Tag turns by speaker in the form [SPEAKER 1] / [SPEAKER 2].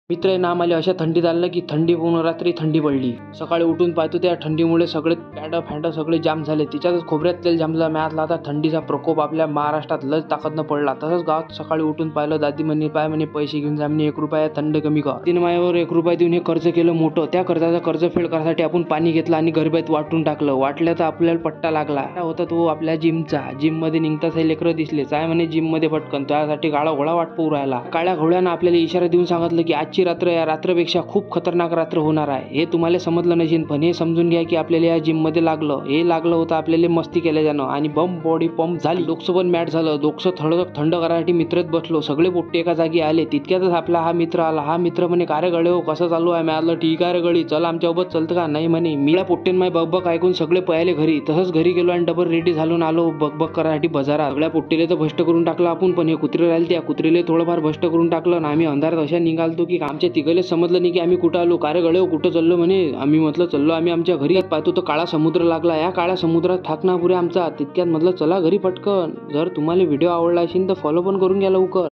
[SPEAKER 1] मित्र नाम आले अशा थंडीत आलं की थंडी पूर्ण रात्री थंडी पडली। सकाळी उठून पाहतो त्या थंडीमुळे सगळे पॅन्ट सगळे जाम झाले। तिच्यातच खोबऱ्यात तेल जामला। मॅथला आता थंडीचा प्रकोप आपल्या महाराष्ट्रात लज ताकदनं पडला। तसंच गावात सकाळी उठून पाहिलं, दादी म्हणे पाय म्हणे पैसे घेऊन जा म्हणे, 1 रुपया थंड कमी कर। तिने माझ्यावर 1 रुपया देऊन हे कर्ज केलं मोठं। त्या कर्जाचा कर्जफेड करण्यासाठी आपण पाणी घेतलं आणि गरिबात वाटून टाकलं। वाटलं तर आपल्याला पट्टा लागला। होता तो आपल्या जिमचा। जिम मध्ये निघताच हे लेकरं दिसले। काय म्हणे जिम मध्ये पटकन, त्यासाठी काळा घोडा वाट पाहू राहिला। काळ्या घोड्यानं आपल्याला इशारा देऊन सांगितलं की आजची रात्र या रात्रपेक्षा खूप खतरनाक रात्र होणार आहे। हे तुम्हाला समजलं नसेल, पण हे समजून घ्या की आपल्याला या जिम मध्ये लागलं होतं आपल्याला मस्ती केल्यानं आणि बॉडी पंप झाली। डोकं पण मॅट झालं। डोकं थंड करायसाठी मित्रच बसलो। सगळे पोट्टे एका जागी आले। तितक्यातच आपला हा मित्र आला। हा मित्र म्हणे, का रे गळे हो, कसं चालू आहे? मी आलं ठीक आहे रे गडी, चल आमच्यासोबत चलतं का? नाही म्हणे। मी पोट्टेन माय बकबक ऐकून सगळे पळाले घरी। तसंच घरी गेलो आणि डबल रेडी झालून आलो बकबक करायसाठी बाजारात। सगळ्या पोट्टेले तर भ्रष्ट करून टाकलं आपण, पण हे कुत्रे राहिले त्या कुत्रेले थोडंफार भ्रष्ट करून टाकलं। आम्ही अंधारात अशा निघालतो की आमच्या तिघले समजलं नाही की आम्ही कुठं आलो। का रे गळे कुठं चाललो म्हणे? आम्ही म्हटलं चाललो आम्ही आमच्या घरी। पाहतो तर काळा समुद्र लागला। या काळ्या समुद्रात थाकना पुरे आमचा। तितक्यात म्हटलं चला घरी पटकन। जर तुम्हाला व्हिडिओ आवडला असेल तर फॉलो पण करून घ्या लवकर।